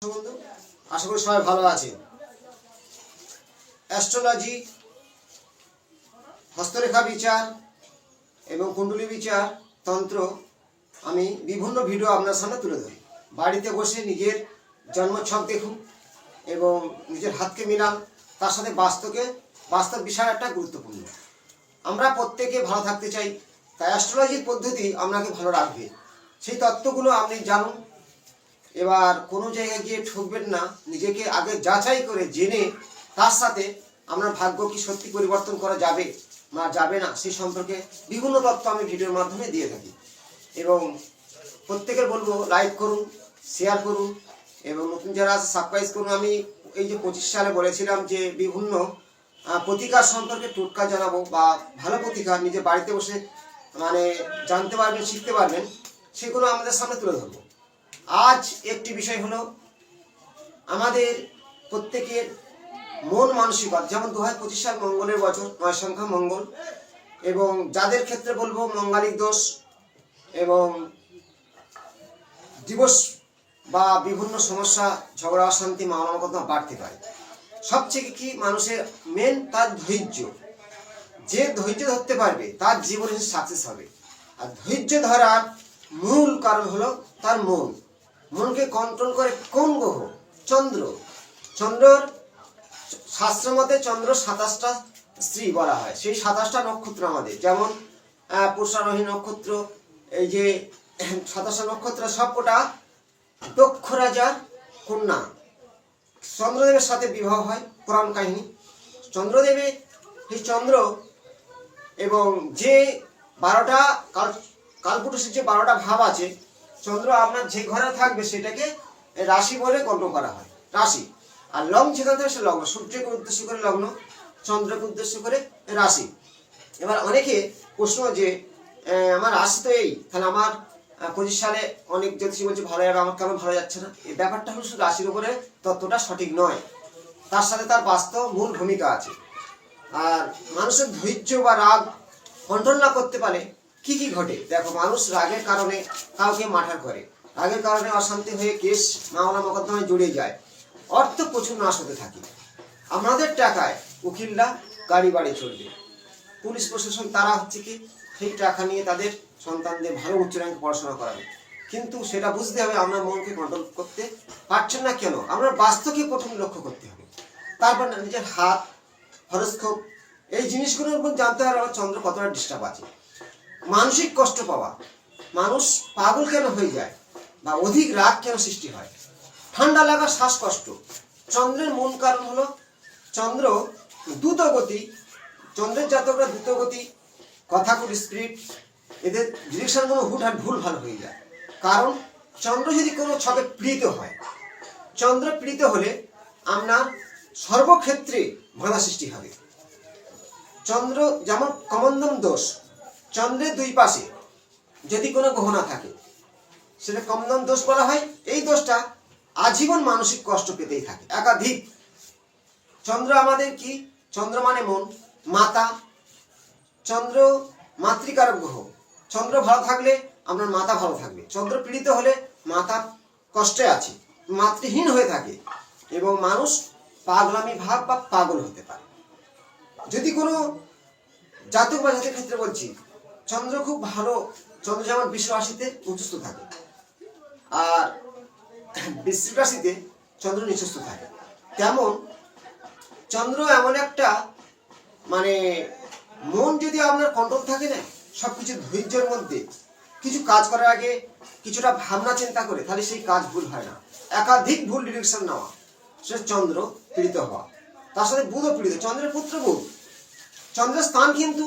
বন্ধু, আশা করি সবাই ভালো আছেন। অ্যাস্ট্রোলজি, হস্তরেখা বিচার এবং কুণ্ডলী বিচার, তন্ত্র আমি বিভিন্ন ভিডিও আপনার সামনে তুলে ধরি। বাড়িতে বসে নিজের জন্মছক দেখুন এবং নিজের হাতকে মিলান, তার সাথে বাস্তব বিষয় একটা গুরুত্বপূর্ণ। আমরা প্রত্যেকে ভালো থাকতে চাই, তাই অ্যাস্ট্রোলজির পদ্ধতি আপনাকে ভালো রাখবে। সেই তত্ত্বগুলো আপনি জানুন। এবার কোনো জায়গায় গিয়ে ঠকবেন না, নিজেকে আগে যাচাই করে জেনে তার সাথে আপনার ভাগ্য কি সত্যি পরিবর্তন করা যাবে না যাবে না সেই সম্পর্কে বিভিন্ন তথ্য আমি ভিডিওর মাধ্যমে দিয়ে থাকি। এবং প্রত্যেকের বলবো লাইক করুন, শেয়ার করুন এবং নতুন যারা আছে সাবস্ক্রাইব করুন। আমি এই যে 25 সালে বলেছিলাম যে বিভিন্ন প্রতিকার সম্পর্কে টোটকা জানাবো, বা ভালো প্রতিকার নিজে বাড়িতে বসে জানতে পারবেন, শিখতে পারবেন, সেগুলো আমাদের সামনে তুলে ধরবো। আজ একটি বিষয় হলো আমাদের প্রত্যেকের মন মানসিকতা। যেমন 2025 সাল মঙ্গলের বছর, 9 সংখ্যা মঙ্গল, এবং যাদের ক্ষেত্রে বলবো মঙ্গলিক দোষ এবং দিবস বা বিভিন্ন সমস্যা, ঝগড়া অশান্তি, মামলা মোকদ্দমা বাড়তে পারে। সবচেয়ে কি মানুষের মেন তার ধৈর্য। যে ধৈর্য ধরতে পারবে তার জীবনে সাকসেস হবে। আর ধৈর্য ধরার মূল কারণ হলো তার মন। মনকে কন্ট্রোল করে কোন গ্রহ? চন্দ্র। চন্দ্রর শাস্ত্র মতে চন্দ্র 27টা স্ত্রী বলা হয়। সেই 27টা নক্ষত্র আমাদের, যেমন পুষারোহী নক্ষত্র, এই যে 27টা নক্ষত্র সবকটা দক্ষ রাজার কন্যা। চন্দ্রদেবের সাথে বিবাহ হয়, পুরাণ কাহিনী। চন্দ্রদেবের এই চন্দ্র এবং যে 12টা কালপুরুষের যে 12টা ভাব আছে, চন্দ্র আপনার যে ঘরে থাকবে সেটাকে রাশি বলে গণ্য করা হয়, রাশি। আর লগ্ন যেখানে থাকে সে লগ্ন, সূর্যকে উদ্দেশ্য করে লগ্ন, চন্দ্রকে উদ্দেশ্য করে রাশি। এবার অনেকে প্রশ্ন যে আমার রাশি তো এই, তাহলে আমার 25 সালে অনেক জ্যোতিষী বলছে ভালো যাবে, আমার কেন ভালো যাচ্ছে না? এই ব্যাপারটা হলো শুধু রাশির উপরে তত্ত্বটা সঠিক নয়, তার সাথে তার বাস্তব মূল ভূমিকা আছে। আর মানুষের ধৈর্য বা রাগ কন্ট্রোল না করতে পারে কি কি ঘটে দেখো। মানুষ রাগের কারণে কাউকে মার্ডার করে, রাগের কারণে অশান্তি হয়ে কেস মামলা মোকদ্দমায় জড়িয়ে যায়, অর্থ প্রচুর নাশ হতে থাকে। আমাদের টাকায় উকিলরা গাড়ি বাড়ি চলবে, পুলিশ প্রশাসন তারা হচ্ছে কি সেই টাকা নিয়ে তাদের সন্তানদের ভালো উচ্চ র্যাঙ্কে পড়াশোনা করাবে। কিন্তু সেটা বুঝতে হবে আমরা মনকে কন্ট্রোল করতে পারছেন না কেন। আমরা বাস্তবকে প্রথম লক্ষ্য করতে হবে, তারপর নিজের হাত, হরস্কোপ, এই জিনিসগুলোর উপর জানতে হবে আমার চন্দ্র কতটা ডিস্টার্ব আছে। মানসিক কষ্ট পাওয়া, মানুষ পাগল কেন হয়ে যায় বা অধিক রাগ কেন সৃষ্টি হয়, ঠান্ডা লাগা, শ্বাসকষ্ট। চন্দ্রের মূল কারণ হলো চন্দ্র দ্রুতগতি। চন্দ্রের জাতকরা দ্রুতগতি, কথা খুব স্পিড, এদের ডিরেকশনগুলো হুটহাট ভুল ভাল হয়ে যায়। কারণ চন্দ্র যদি কোনো ছকে পীড়িত হয়, চন্দ্র পীড়িত হলে আপনার সর্বক্ষেত্রে বাধা সৃষ্টি হবে। চন্দ্র যেমন কমন্দম দোষ, চন্দ্রের দুই পাশে যদি কোনো গ্রহ না থাকে সেটা কমন্দম দোষ বলা হয়। এই দোষটা আজীবন মানসিক কষ্ট পেতেই থাকে, একাধিক। চন্দ্র আমাদের কি? চন্দ্র মানে মন, মাতা। চন্দ্র মাতৃকারক গ্রহ। চন্দ্র ভালো থাকলে আপনার মাতা ভালো থাকবে। চন্দ্র পীড়িত হলে মাতা কষ্টে আছে, মাতৃহীন হয়ে থাকে এবং মানুষ পাগলামি ভাব বা পাগল হতে পারে। যদি কোনো জাতক বা জাতির ক্ষেত্রে বলছি চন্দ্র খুব ভালো, চন্দ্র যেমন বৃষ রাশিতে উচ্চস্থ থাকে আর বৃশ্চিক রাশিতে চন্দ্র নিচস্থ থাকে, তেমন চন্দ্র এমন একটা মন যদি আপনার কন্ট্রোল থাকে না, সবকিছু ধৈর্যের মধ্যে কিছু কাজ করার আগে কিছুটা ভাবনা চিন্তা করে, তাহলে সেই কাজ ভুল হয় না। একাধিক ভুল ডিরেকশন নেওয়া, সে চন্দ্র পীড়িত হওয়া। তার সাথে বুধও পীড়িত, চন্দ্রের পুত্র বুধ। চন্দ্রের স্থান কিন্তু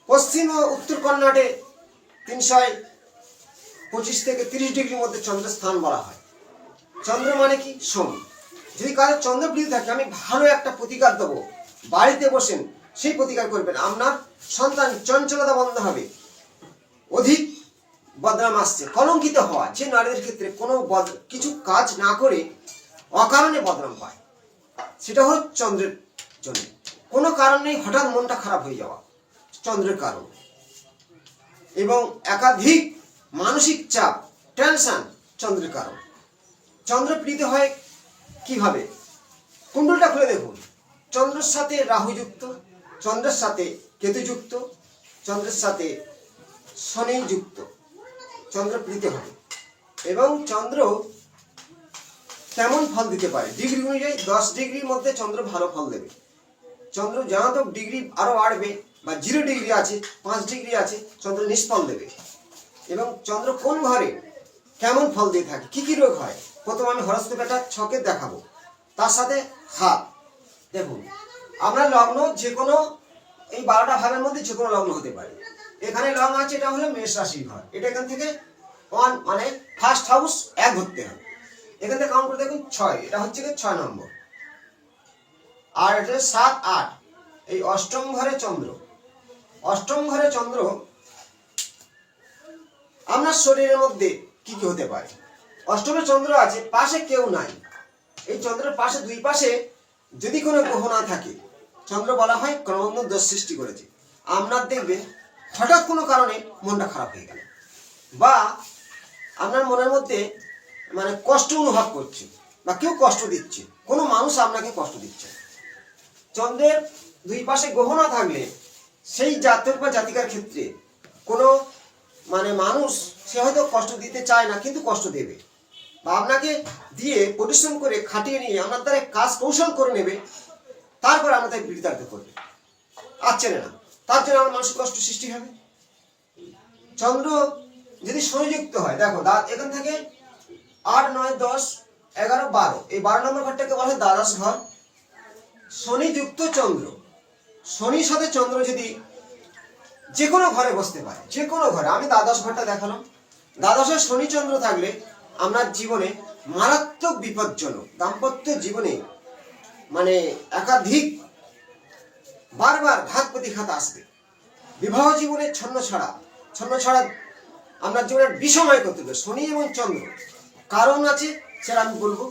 পশ্চিম ও উত্তর কর্ণাটে 325 থেকে 30 ডিগ্রির মধ্যে চন্দ্রের স্থান বলা হয়। চন্দ্র মানে কি? সোম। যদি কারো চন্দ্র পীড়িত থাকে, আমি ভালো একটা প্রতিকার দেবো, বাড়িতে বসেন সেই প্রতিকার করবেন। আপনার সন্তান চঞ্চলতা বন্ধ হবে, অধিক বদনাম আসছে, কলঙ্কিত হওয়া। যে নারীদের ক্ষেত্রে কোনো কিছু কাজ না করে অকারণে বদনাম পায়, সেটা হল চন্দ্রের জন্য। কোনো কারণ নেই হঠাৎ মনটা খারাপ হয়ে যাওয়া, চন্দ্রের কারণ। এবং একাধিক মানসিক চাপ, টেনশন, চন্দ্রের কারণ। চন্দ্র পীড়িত হয় কিভাবে? কুণ্ডলটা খুলে দেখুন, চন্দ্রের সাথে রাহু যুক্ত, চন্দ্রের সাথে কেতু যুক্ত, চন্দ্রের সাথে শনি যুক্ত, চন্দ্র পীড়িত হবে। এবং চন্দ্র কেমন ফল দিতে পারে ডিগ্রি অনুযায়ী, 10 ডিগ্রির মধ্যে চন্দ্র ভালো ফল দেবে। চন্দ্র জানাতো ডিগ্রি আরো বাড়বে, বা 0 ডিগ্রি আছে, 5 ডিগ্রি আছে, চন্দ্র নিষ্ফল দেবে। এবং চন্দ্র কোন ঘরে কেমন ফল দিয়ে থাকে, কি কি রোগ হয়, প্রথম আমি হরস্কোপ একটা ছকে দেখাবো। তার সাথে হাত দেখুন, আপনার লগ্ন যে কোনো এই 12টা ভাবের মধ্যে যে কোনো লগ্ন হতে পারে। এখানে লগ্ন আছে, এটা হলো মেষ রাশির ঘর, এটা এখান থেকে 1 মানে ফার্স্ট হাউস 1 ধরতে হবে। এখান থেকে কাউন্ট করে দেখুন 6, এটা হচ্ছে কি 6 নম্বর। আর এটা 7, 8, এই অষ্টম ঘরে চন্দ্র। অষ্টম ঘরে চন্দ্র আপনার শরীরের মধ্যে কি কি হতে পারে? অষ্টমে চন্দ্র আছে, পাশে কেউ নাই। এই চন্দ্রের পাশে, দুই পাশে যদি কোনো গ্রহ না থাকে, চন্দ্র বলা হয় ক্রমবর্ধমান দোষ সৃষ্টি করেছে। আপনার দেখবেন হঠাৎ কোনো কারণে মনটা খারাপ হয়ে গেল, বা আপনার মনের মধ্যে মানে কষ্ট অনুভব করছে, বা কেউ কষ্ট দিচ্ছে, কোনো মানুষ আপনাকে কষ্ট দিচ্ছে। চন্দ্রের দুই পাশে গ্রহ না থাকলে সেই জাতক বা জাতিকার ক্ষেত্রে কোনো মানে মানুষ সে হয়তো কষ্ট দিতে চায় না, কিন্তু কষ্ট দেবে, বা আপনাকে দিয়ে পরিশ্রম করে খাটিয়ে নিয়ে আপনার দ্বারা কাজ কৌশল করে নেবে, তারপর আপনাদের বিতাড়িত করবে, আর চেনে না, তার জন্য আমার মানসিক কষ্ট সৃষ্টি হবে। চন্দ্র যদি সংযুক্ত হয়, দেখো এখান থেকে 8, 9, 10, 11, 12, এই 12 নম্বর ঘরটাকে বলা হয় দ্বাদশ ঘর। শনি যুক্ত চন্দ্র, শনির সাথে চন্দ্র যদি যে কোনো ঘরে বসতে পারে, যে কোনো ঘরে, আমি দ্বাদশ ঘরটা দেখালাম। দ্বাদশে শনি চন্দ্র থাকলে আপনার জীবনে মারাত্মক বিপজ্জনক, দাম্পত্য জীবনে মানে একাধিক বারবার ঘাত প্রতিঘাত আসবে, বিবাহ জীবনে ছন্ন ছাড়া আপনার জীবনের বিষময় করতে হবে শনি এবং চন্দ্র। কারণ আছে, সেটা আমি বলবো।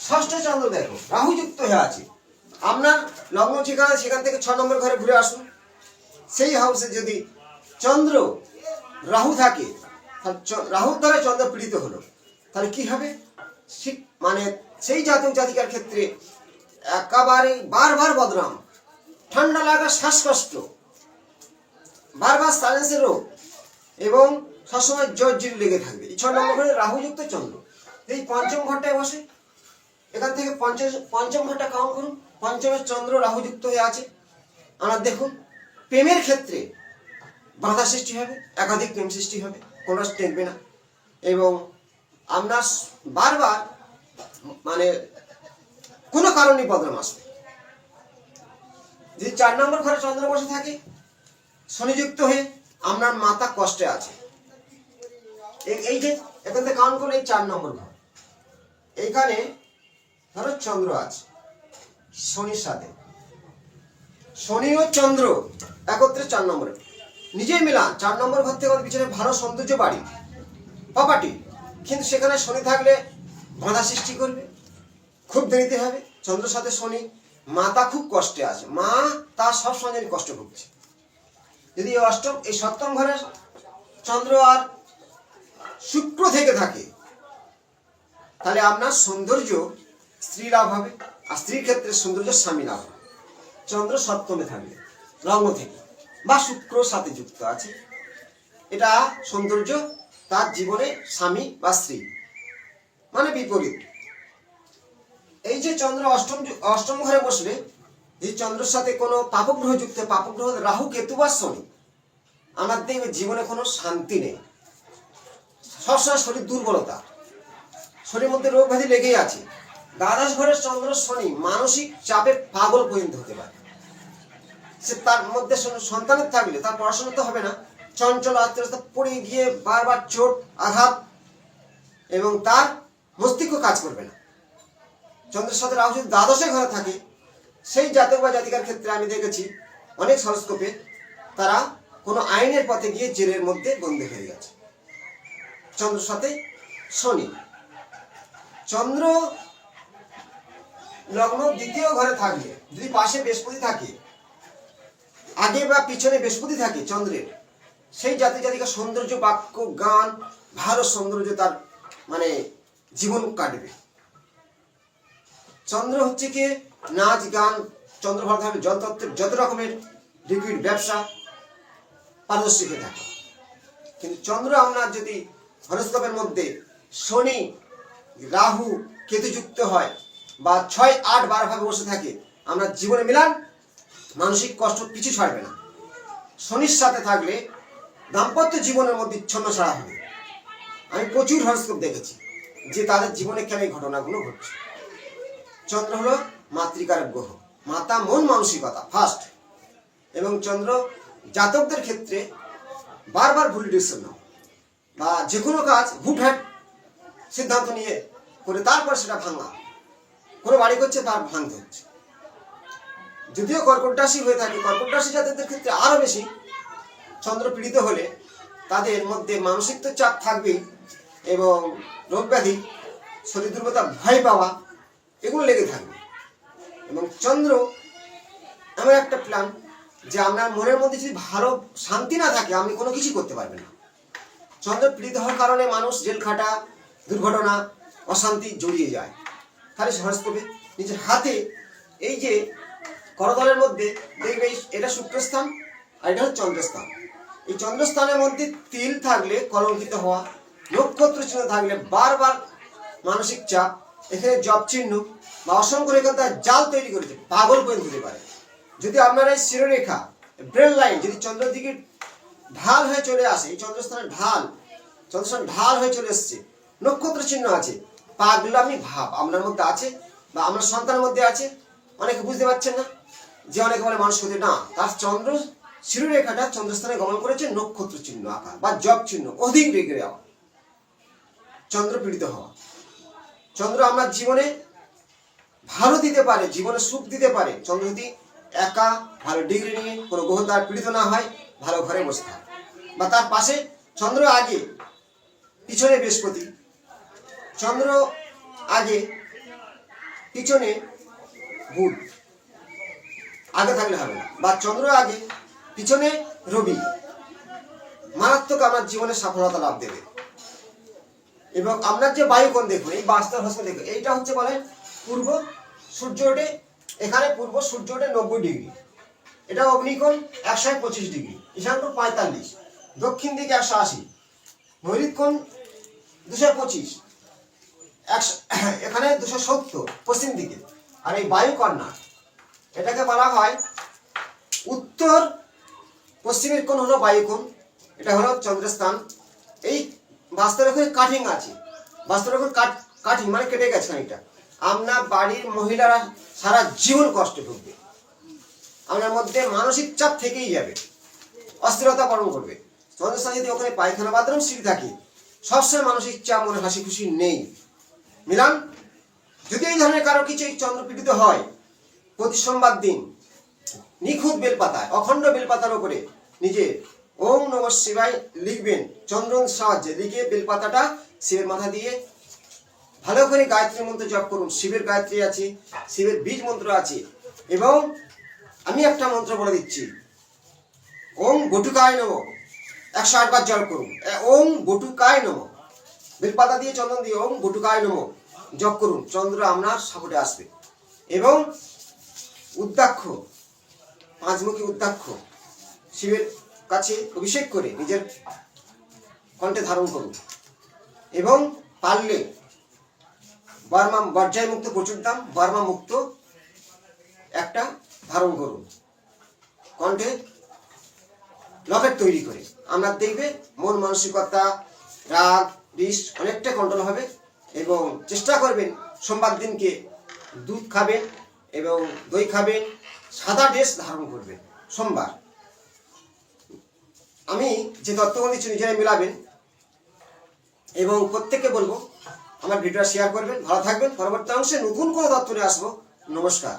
ষষ্ঠ চন্দ্র দেখো রাহু যুক্ত হয়ে আছে, আপনার লগ্ন ঠিকানা, সেখান থেকে 6 নম্বর ঘরে ঘুরে আসুন। সেই হাউসে যদি চন্দ্র রাহু থাকে, রাহুর দ্বারা চন্দ্র পীড়িত হলো, তাহলে কি হবে? মানে সেই জাতক জাতিকার ক্ষেত্রে একেবারে বারবার বদনাম, ঠান্ডা লাগা, শ্বাসকষ্ট, বারবার সাইলেন্সের রোগ, এবং সবসময় জ্বর লেগে থাকবে। এই 6 নম্বর ঘরে রাহুযুক্ত চন্দ্র। এই পঞ্চম ঘরটায় বসে, এখান থেকে পঞ্চম ঘরটা কাউন্ট করুন। পঞ্চমের চন্দ্র রাহুযুক্ত হয়ে আছে। আমার দেখুন প্রেমের ক্ষেত্রে বাধা সৃষ্টি হবে, একাধিক প্রেম সৃষ্টি হবে, কোনো টেকবে না, এবং আপনার বারবার মানে কোনো কারণে বদনাম আসবে। যদি 4 নম্বর ঘরে চন্দ্র বসে থাকে শনিযুক্ত হয়ে, আপনার মাথা কষ্টে আছে। এই যে এখান থেকে কাউন্ট করলে এই 4 নম্বর ঘর, এইখানে ধরো চন্দ্র আছে শনির সাথে, শনি ও চন্দ্র একত্রে 4 নম্বরে নিজেই মিলান। 4 নম্বর ঘর থেকে আমাদের পিছনে ভালো সৌন্দর্য বাড়ি, প্রপার্টি, কিন্তু সেখানে শনি থাকলে বাধা সৃষ্টি করবে, খুব দেরিতে হবে। চন্দ্রের সাথে শনি, মাতা খুব কষ্টে আছে, মা তার সব সময় কষ্ট ভুগছে। যদি এই 7ম ঘরে চন্দ্র আর শুক্র থেকে থাকে, তাহলে আপনার সৌন্দর্য স্ত্রী লাভ হবে, আর স্ত্রীর ক্ষেত্রে সৌন্দর্য স্বামী লাভ হবে। চন্দ্র 7মে থাকলে লগ্ন থেকে, বা শুক্রর সাথে যুক্ত আছে, এটা সৌন্দর্য তার জীবনে স্বামী বা স্ত্রী, মানে বিপরীত। এই যে চন্দ্র অষ্টম ঘরে বসলে, এই চন্দ্রের সাথে কোনো পাপগ্রহ যুক্ত, পাপগ্রহ রাহু, কেতু বা শনি, আমার দেখবে জীবনে কোনো শান্তি নেই, সবসময় শরীর দুর্বলতা, শরীরের মধ্যে রোগ ব্যাধি লেগেই আছে। দ্বাদশ ঘরের চন্দ্র শনি মানসিক চাপে পাগল পর্যন্ত হতে পারে। সে তার মধ্যে সন্তানের থাকলে তার পড়াশোনা তো হবে না, চঞ্চল, আস্তে আস্তে পড়ে গিয়ে বারবার চোট আঘাত, এবং তার মস্তিষ্ক কাজ করবে না। চন্দ্রের সাথে রাহু যদি দ্বাদশে ঘরে থাকে, সেই জাতক বা জাতিকার ক্ষেত্রে আমি দেখেছি অনেক হরস্কোপে তারা কোনো আইনের পথে গিয়ে জেলের মধ্যে বন্দী হয়ে গেছে। চন্দ্রের সাথে শনি। চন্দ্র লগ্ন 2য় ঘরে থাকলে, যদি পাশে বৃহস্পতি থাকে, আগে বা পিছনে বৃহস্পতি থাকে চন্দ্রের, সেই জাতি জাতিকা সৌন্দর্য, বাক্য, গান, ভালো সৌন্দর্য, তার মানে জীবন কাটবে। চন্দ্র হচ্ছে কি নাচ গান, চন্দ্র ভালো থাকবে জলতত্ত্বের যত রকমের লিকুইড ব্যবসা পারদর্শী হয়ে থাকে। কিন্তু চন্দ্র আমরা যদি হরস্কোপের মধ্যে শনি রাহু কেতুযুক্ত হয় বা 6, 8, 12 ভাবে বসে থাকে, আমরা জীবনে মিলান মানসিক কষ্ট কিছু ছাড়বে না। শনির সাথে থাকলে দাম্পত্য জীবনের মধ্যে ছন্ন ছাড়া হবে। আমি প্রচুর হরস্কোপ দেখেছি যে তাদের জীবনে কেন এই ঘটনাগুলো ঘটছে। চন্দ্র হলো মাতৃকার গ্রহ, মাতা মন মানসিকতা ফার্স্ট। এবং চন্দ্র জাতকদের ক্ষেত্রে বারবার ভুল ডিসিশন নাও বা যে কোনো কাজ হুটহাট সিদ্ধান্ত নিয়ে করে তারপর সেটা ভাঙা, কোনো বাড়ি করছে তার ভাঙতে হচ্ছে। যদিও কর্কট রাশি হয়ে থাকে, কর্কট রাশি জাতকদের ক্ষেত্রে আরো বেশি। চন্দ্র পীড়িত হলে তাদের মধ্যে মানসিক তো চাপ থাকবেই এবং রোগ ব্যাধি, শরীর দুর্বলতা, ভয় পাওয়া এগুলো লেগে থাকবে। এবং চন্দ্র এমন একটা প্ল্যান যে আপনার মনের মধ্যে যদি ভালো শান্তি না থাকে আপনি কোনো কিছু করতে পারবেন না। চন্দ্র পীড়িত হওয়ার কারণে মানুষ জেল খাটা, দুর্ঘটনা, অশান্তি জড়িয়ে যায়। তাহলে হরস্কোপে নিজের হাতে এই যে করতলের মধ্যে দেখবে এটা শুক্রস্থান আর এটা হচ্ছে চন্দ্রস্থান। এই চন্দ্রস্থানের মধ্যে তিল থাকলে কলঙ্কিত হওয়া, নক্ষত্র চিহ্ন থাকলে বারবার মানসিক চাপ, এখানে জব চিহ্ন বা অসংখ্য রেখা তার জাল তৈরি করেছে, পাগল পর্যন্ত হতে পারে। যদি আপনার এই শিরোরেখা ব্রেন লাইন যদি চন্দ্রের দিকে ঢাল হয়ে চলে আসে, এই চন্দ্রস্থানের চন্দ্রস্থান ঢাল হয়ে চলে এসছে, নক্ষত্র চিহ্ন আছে, পাগলামি ভাব আপনার মধ্যে আছে বা আপনার সন্তানের মধ্যে আছে। অনেকে বুঝতে পারছেন না যে অনেকে বলে মানুষ হতে না, তার চন্দ্র শিরোরেখাটা চন্দ্রস্থানে গমন করেছে, নক্ষত্র চিহ্ন আকার বা জব চিহ্ন, অধিক রেগে যাওয়া, চন্দ্র পীড়িত হওয়া। চন্দ্র আমরা জীবনে ভালো দিতে পারে, জীবনে সুখ দিতে পারে। চন্দ্র যদি একা ভালো ডিগ্রি নিয়ে কোনো গ্রহ তার পীড়িত না হয়, ভালো ঘরে বসে থাকে বা তার পাশে চন্দ্র আগে পিছনে বৃহস্পতি, চন্দ্র আগে পিছনে বুধ আগে থাকলে হবে না, বা চন্দ্র আগে পিছনে রবি, মারাত্মক আপনার জীবনে সফলতা লাভ দেবে। এবং আপনার যে বায়ুকোণ দেখুন, এই বাস্তব হস্ত দেখুন, এইটা হচ্ছে বলে পূর্ব সূর্য ওঠে, এখানে পূর্ব সূর্য ওঠে 90 ডিগ্রি, এটা অগ্নিকোণ 125 ডিগ্রি, ঈশানকোণ 45, দক্ষিণ দিকে 180, নৈঋত কোণ 225, এখানে 270 পশ্চিম দিকে। আর এই বায়ুকন্যা এটাকে বলা হয় উত্তর পশ্চিমের কোণ হলো বায়ুকোণ, এটা হলো চন্দ্রস্থান। এই বাস্তবের কাঠিং আছে, বাস্তবের কাঠিং মানে কেটে গেছে খানিকটা। আপনার বাড়ির মহিলারা সারা জীবন কষ্ট ভুগবে, আপনার মধ্যে মানসিক চাপ থেকেই যাবে, অস্থিরতা বরণ করবে। চন্দ্রস্থান যদি ওখানে পায়খানা বাথরুম সিঁড়ি থাকে, সবসময় মানসিক চাপ, মনে হাসি খুশি নেই। মিলান যদি এই ধরনের কারো কিছু চন্দ্র পীড়িত হয়, প্রতি সোমবার দিন নিখুঁত বেলপাতায়, অখণ্ড বেলপাতার উপরে নিজে ওম নমঃ শিবায় লিখবেন, চন্দ্রন সাহায্যে লিখে বেলপাতাটা শিবের মাথা দিয়ে ভালো করে গায়ত্রী মন্ত্র জপ করুন। শিবের গায়ত্রী আছে, শিবের বীজ মন্ত্র আছে। এবং আমি একটা মন্ত্র বলে দিচ্ছি, ওম বটুকায় নমঃ, 108 বার জপ করুন। ওম বটুকায় নমঃ, বেলপাতা দিয়ে চন্দন দিয়ে ওম বটুকায় নমঃ জপ করুন, চন্দ্র আপনার সাপোর্টে আসবে। এবং উদ্দাক্ষ, 5মুখী উদ্দাক্ষ শিবের কাছে অভিষেক করে নিজের কণ্ঠে ধারণ করুন। এবং পারলে বর্জায় মুক্ত, প্রচুর দাম বর্মা মুক্ত একটা ধারণ করুন কণ্ঠে, লকেট তৈরি করে। আমরা দেখবে মন মানসিকতা, রাগ বিষ অনেকটা কন্ট্রোল হবে। এবং চেষ্টা করবেন সোমবার দিনকে দুধ খাবেন এবং দই খাবেন, সাদা ড্রেস ধারণ করবেন সোমবার। আমি যে তত্ত্বগুলো দিচ্ছি নিজেরাই মিলাবেন এবং প্রত্যেককে বলবো আমার ভিডিওটা শেয়ার করবেন। ভালো থাকবেন। পরবর্তী অংশে নতুন কোনো তত্ত্ব নিয়ে আসবো। নমস্কার।